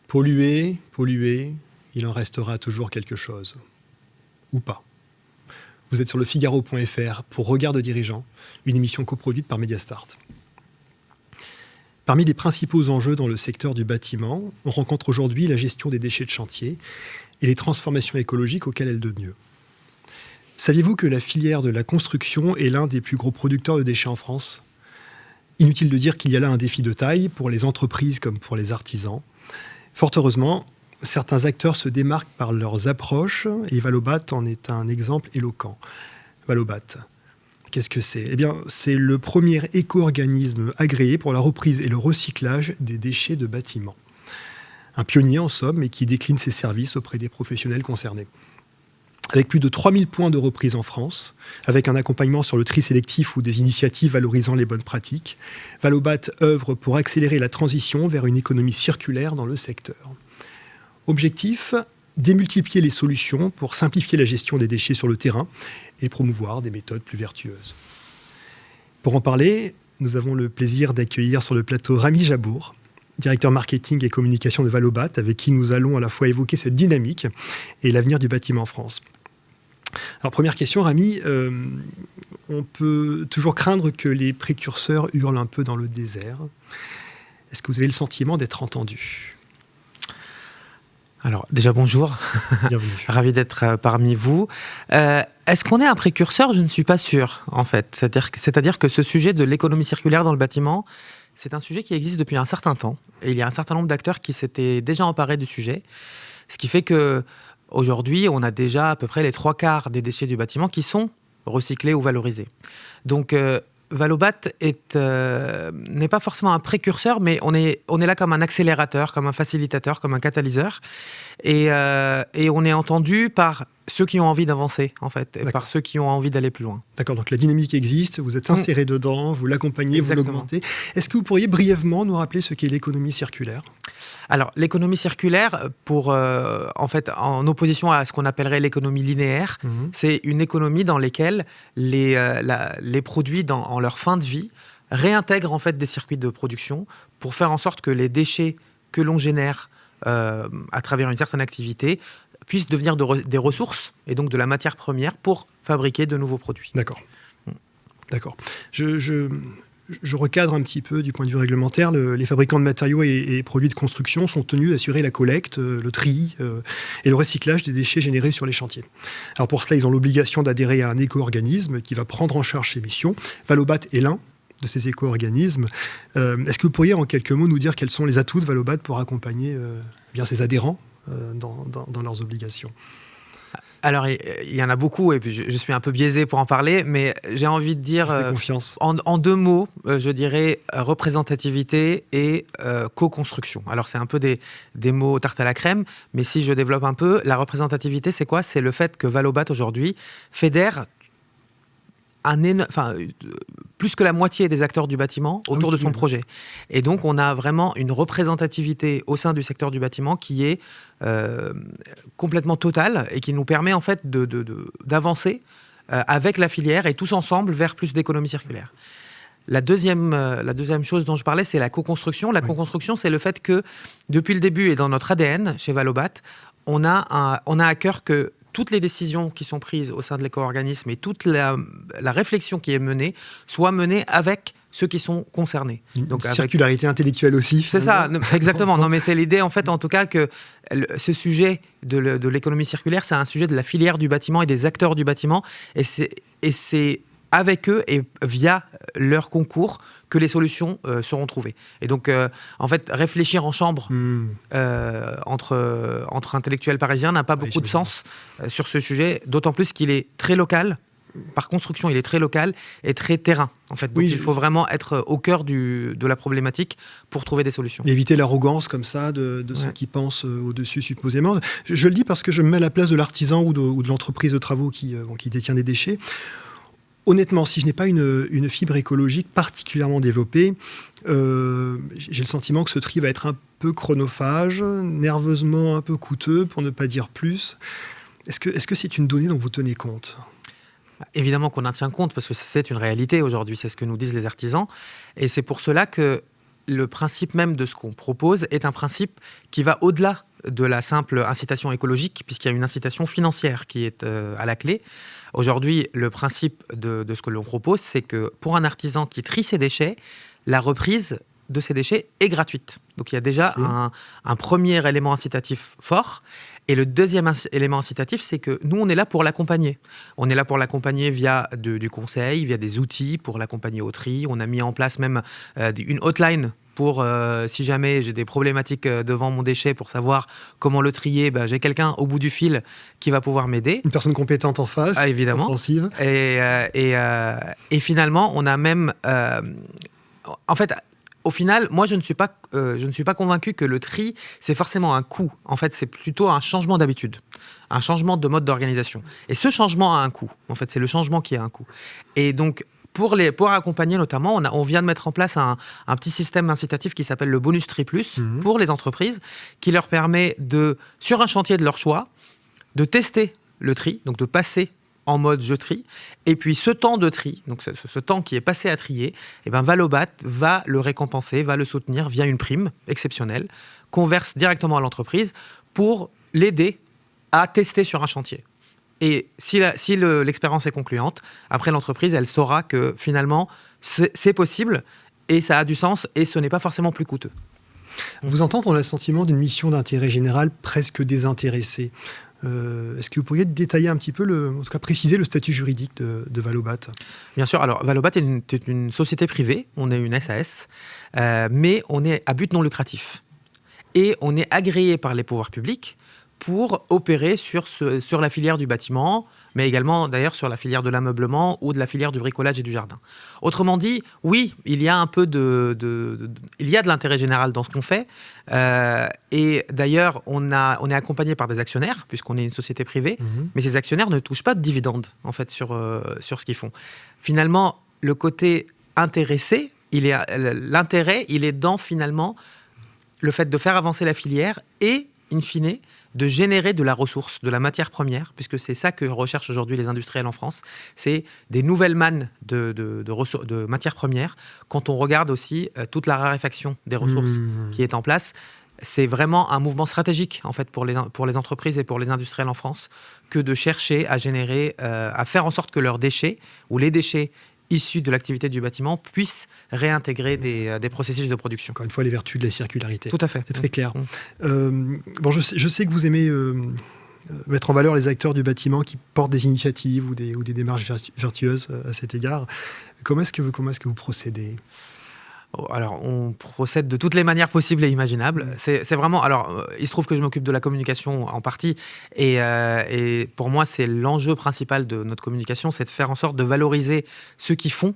Polluer, polluer, il en restera toujours quelque chose. Ou pas. Vous êtes sur le Figaro.fr pour Regard de dirigeants, une émission coproduite par Mediastart. Parmi les principaux enjeux dans le secteur du bâtiment, on rencontre aujourd'hui la gestion des déchets de chantier et les transformations écologiques auxquelles elle donne lieu. Saviez-vous que la filière de la construction est l'un des plus gros producteurs de déchets en France ? Inutile de dire qu'il y a là un défi de taille pour les entreprises comme pour les artisans. Fort heureusement, certains acteurs se démarquent par leurs approches et Valobat en est un exemple éloquent. Valobat, qu'est-ce que c'est ? Eh bien, c'est le premier éco-organisme agréé pour la reprise et le recyclage des déchets de bâtiments. Un pionnier en somme et qui décline ses services auprès des professionnels concernés. Avec plus de 3000 points de reprise en France, avec un accompagnement sur le tri sélectif ou des initiatives valorisant les bonnes pratiques, Valobat œuvre pour accélérer la transition vers une économie circulaire dans le secteur. Objectif, démultiplier les solutions pour simplifier la gestion des déchets sur le terrain et promouvoir des méthodes plus vertueuses. Pour en parler, nous avons le plaisir d'accueillir sur le plateau Rami Jabour, directeur marketing et communication de Valobat, avec qui nous allons à la fois évoquer cette dynamique et l'avenir du bâtiment en France. Alors, première question, Rami, on peut toujours craindre que les précurseurs hurlent un peu dans le désert. Est-ce que vous avez le sentiment d'être entendu ? Alors, déjà, bonjour. Bienvenue. Ravi d'être parmi vous. Est-ce qu'on est un précurseur ? Je ne suis pas sûr, en fait. C'est-à-dire que ce sujet de l'économie circulaire dans le bâtiment, c'est un sujet qui existe depuis un certain temps. Et il y a un certain nombre d'acteurs qui s'étaient déjà emparés du sujet. Ce qui fait qu'aujourd'hui, on a déjà à peu près les 3/4 des déchets du bâtiment qui sont recyclés ou valorisés. Donc, Valobat n'est pas forcément un précurseur, mais on est là comme un accélérateur, comme un facilitateur, comme un catalyseur. Et on est entendu par ceux qui ont envie d'avancer, en fait, et par ceux qui ont envie d'aller plus loin. D'accord, donc la dynamique existe, vous êtes inséré dedans, vous l'accompagnez, Exactement. Vous l'augmentez. Est-ce que vous pourriez brièvement nous rappeler ce qu'est l'économie circulaire ? Alors, l'économie circulaire, en opposition à ce qu'on appellerait l'économie linéaire, c'est une économie dans laquelle les produits, en leur fin de vie, réintègrent en fait des circuits de production pour faire en sorte que les déchets que l'on génère à travers une certaine activité puissent devenir des ressources et donc de la matière première pour fabriquer de nouveaux produits. D'accord. D'accord. Je recadre un petit peu du point de vue réglementaire. Les fabricants de matériaux et produits de construction sont tenus d'assurer la collecte, le tri et le recyclage des déchets générés sur les chantiers. Alors pour cela, ils ont l'obligation d'adhérer à un éco-organisme qui va prendre en charge ces missions. Valobat est l'un de ces éco-organismes. Est-ce que vous pourriez en quelques mots nous dire quels sont les atouts de Valobat pour accompagner ses adhérents dans leurs obligations ? Alors, il y en a beaucoup, et puis je suis un peu biaisé pour en parler, mais j'ai envie de dire, en 2 mots, je dirais représentativité et co-construction. Alors, c'est un peu des mots tarte à la crème, mais si je développe un peu, la représentativité, c'est quoi ? C'est le fait que Valobat, aujourd'hui, fédère plus que la moitié des acteurs du bâtiment autour de son projet. Et donc, on a vraiment une représentativité au sein du secteur du bâtiment qui est complètement totale et qui nous permet en fait d'avancer avec la filière et tous ensemble vers plus d'économie circulaire. La deuxième chose dont je parlais, c'est la co-construction. La co-construction, c'est le fait que depuis le début et dans notre ADN chez Valobat, on a à cœur que toutes les décisions qui sont prises au sein de l'éco-organisme et toute la réflexion qui est menée soit menée avec ceux qui sont concernés. Donc circularité intellectuelle aussi. C'est ça, exactement. Non, mais c'est l'idée, en fait, en tout cas, que ce sujet de l'économie circulaire, c'est un sujet de la filière du bâtiment et des acteurs du bâtiment. Et c'est avec eux et via leur concours que les solutions seront trouvées. Et donc, en fait, réfléchir en chambre entre intellectuels parisiens n'a pas beaucoup de sens sur ce sujet, d'autant plus qu'il est très local. Par construction, il est très local et très terrain. En fait. Donc, il faut vraiment être au cœur de la problématique pour trouver des solutions. Éviter l'arrogance comme ça de ceux qui pensent au-dessus supposément. Je le dis parce que je me mets à la place de l'artisan ou de l'entreprise de travaux qui détient des déchets. Honnêtement, si je n'ai pas une fibre écologique particulièrement développée, j'ai le sentiment que ce tri va être un peu chronophage, nerveusement un peu coûteux, pour ne pas dire plus. Est-ce que c'est une donnée dont vous tenez compte ? Évidemment qu'on en tient compte, parce que c'est une réalité aujourd'hui, c'est ce que nous disent les artisans. Et c'est pour cela que le principe même de ce qu'on propose est un principe qui va au-delà de la simple incitation écologique, puisqu'il y a une incitation financière qui est à la clé. Aujourd'hui, le principe de ce que l'on propose, c'est que pour un artisan qui trie ses déchets, la reprise de ces déchets est gratuite. Donc il y a déjà un premier élément incitatif fort. Et le deuxième élément incitatif, c'est que nous, on est là pour l'accompagner. On est là pour l'accompagner via du conseil, via des outils pour l'accompagner au tri. On a mis en place même une hotline pour, si jamais j'ai des problématiques devant mon déchet, pour savoir comment le trier, j'ai quelqu'un au bout du fil qui va pouvoir m'aider. Une personne compétente en face, évidemment. Compréhensive. Et finalement, on a même... en fait... Au final, moi, je ne suis pas convaincu que le tri, c'est forcément un coût. En fait, c'est plutôt un changement d'habitude, un changement de mode d'organisation. Et ce changement a un coût. En fait, c'est le changement qui a un coût. Et donc, pour accompagner notamment, on vient de mettre en place un petit système incitatif qui s'appelle le bonus tri plus pour les entreprises, qui leur permet sur un chantier de leur choix, de tester le tri, donc de passer en mode je trie, et puis ce temps de tri, donc ce temps qui est passé à trier, Valobat va le récompenser, va le soutenir via une prime exceptionnelle qu'on verse directement à l'entreprise pour l'aider à tester sur un chantier. Et si l'expérience est concluante, après l'entreprise, elle saura que finalement c'est possible et ça a du sens et ce n'est pas forcément plus coûteux. Vous entendre, on a le sentiment d'une mission d'intérêt général presque désintéressée. Est-ce que vous pourriez détailler un petit peu, en tout cas préciser le statut juridique de Valobat ? Bien sûr. Alors, Valobat est une société privée. On est une SAS, mais on est à but non lucratif. Et on est agréé par les pouvoirs publics pour opérer sur la filière du bâtiment, mais également d'ailleurs sur la filière de l'ameublement ou de la filière du bricolage et du jardin. Autrement dit, oui, il y a un peu il y a de l'intérêt général dans ce qu'on fait. Et d'ailleurs, on est accompagné par des actionnaires, puisqu'on est une société privée, mais ces actionnaires ne touchent pas de dividendes en fait, sur ce qu'ils font. Finalement, le côté intéressé, l'intérêt, il est dans finalement le fait de faire avancer la filière et, in fine, de générer de la ressource, de la matière première, puisque c'est ça que recherchent aujourd'hui les industriels en France, c'est des nouvelles mannes de matières premières. Quand on regarde aussi toute la raréfaction des ressources qui est en place, c'est vraiment un mouvement stratégique en fait, pour les entreprises et pour les industriels en France que de chercher à générer, à faire en sorte que leurs déchets ou les déchets issus de l'activité du bâtiment puissent réintégrer des processus de production. Encore une fois, les vertus de la circularité. Tout à fait. C'est très clair. Je sais que vous aimez mettre en valeur les acteurs du bâtiment qui portent des initiatives ou des démarches vertueuses à cet égard. Comment est-ce que vous procédez ? Alors, on procède de toutes les manières possibles et imaginables. C'est vraiment... Alors, il se trouve que je m'occupe de la communication en partie. Et pour moi, c'est l'enjeu principal de notre communication, c'est de faire en sorte de valoriser ceux qui font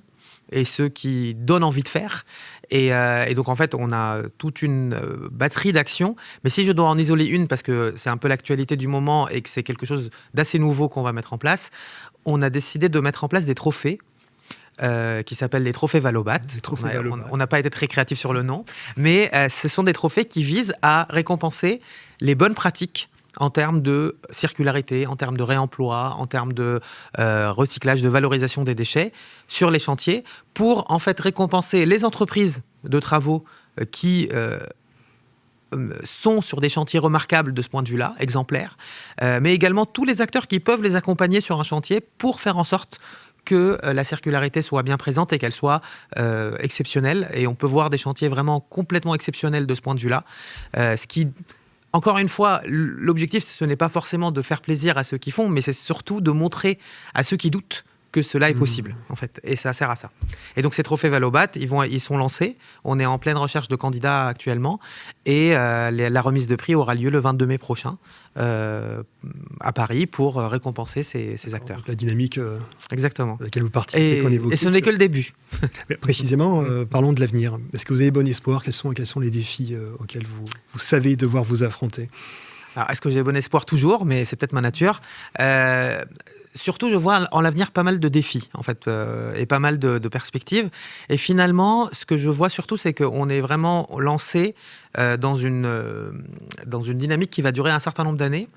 et ceux qui donnent envie de faire. Et donc, en fait, on a toute une batterie d'actions. Mais si je dois en isoler une, parce que c'est un peu l'actualité du moment et que c'est quelque chose d'assez nouveau qu'on va mettre en place, on a décidé de mettre en place des trophées qui s'appellent les trophées Valobat. On n'a pas été très créatif sur le nom, mais ce sont des trophées qui visent à récompenser les bonnes pratiques en termes de circularité, en termes de réemploi, en termes de recyclage, de valorisation des déchets sur les chantiers, pour en fait récompenser les entreprises de travaux qui sont sur des chantiers remarquables de ce point de vue-là, exemplaires, mais également tous les acteurs qui peuvent les accompagner sur un chantier pour faire en sorte que la circularité soit bien présente et qu'elle soit exceptionnelle. Et on peut voir des chantiers vraiment complètement exceptionnels de ce point de vue-là. Ce qui, encore une fois, l'objectif, ce n'est pas forcément de faire plaisir à ceux qui font, mais c'est surtout de montrer à ceux qui doutent que cela est possible, en fait. Et ça sert à ça. Et donc, ces trophées Valobat, ils sont lancés. On est en pleine recherche de candidats actuellement. Et la remise de prix aura lieu le 22 mai prochain à Paris pour récompenser ces acteurs. Donc, la dynamique exactement. à laquelle vous participez. Et ce n'est que le début. Mais précisément, parlons de l'avenir. Est-ce que vous avez bon espoir ? Quels sont les défis auxquels vous savez devoir vous affronter ? Alors, est-ce que j'ai bon espoir? Toujours, mais c'est peut-être ma nature. Surtout, je vois en l'avenir pas mal de défis, en fait, et pas mal de perspectives. Et finalement, ce que je vois surtout, c'est qu'on est vraiment lancé dans une dynamique qui va durer un certain nombre d'années.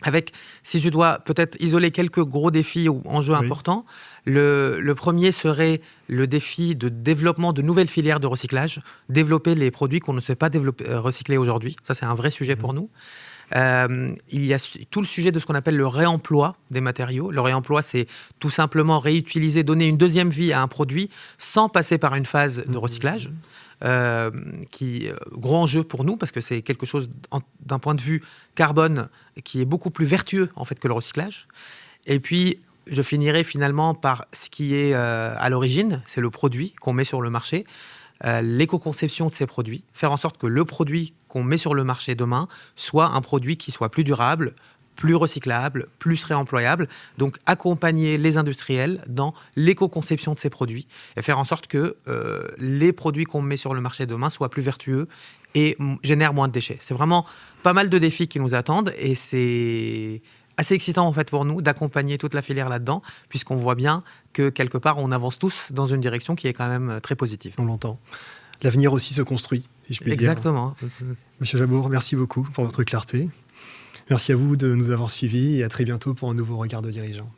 avec, si je dois peut-être isoler quelques gros défis ou enjeux importants, le premier serait le défi de développement de nouvelles filières de recyclage, développer les produits qu'on ne sait pas recycler aujourd'hui. Ça, c'est un vrai sujet pour nous. Il y a tout le sujet de ce qu'on appelle le réemploi des matériaux. Le réemploi, c'est tout simplement réutiliser, donner une deuxième vie à un produit sans passer par une phase de recyclage. Gros enjeu pour nous, parce que c'est quelque chose d'un point de vue carbone qui est beaucoup plus vertueux en fait que le recyclage. Et puis, je finirai finalement par ce qui est à l'origine, c'est le produit qu'on met sur le marché. L'éco-conception de ces produits, faire en sorte que le produit qu'on met sur le marché demain soit un produit qui soit plus durable, plus recyclable, plus réemployable. Donc, accompagner les industriels dans l'éco-conception de ces produits et faire en sorte que les produits qu'on met sur le marché demain soient plus vertueux et génèrent moins de déchets. C'est vraiment pas mal de défis qui nous attendent et c'est assez excitant en fait pour nous d'accompagner toute la filière là-dedans, puisqu'on voit bien que quelque part on avance tous dans une direction qui est quand même très positive. On l'entend. L'avenir aussi se construit, si je puis dire. Exactement. Monsieur Jabour, merci beaucoup pour votre clarté. Merci à vous de nous avoir suivis et à très bientôt pour un nouveau regard de dirigeant.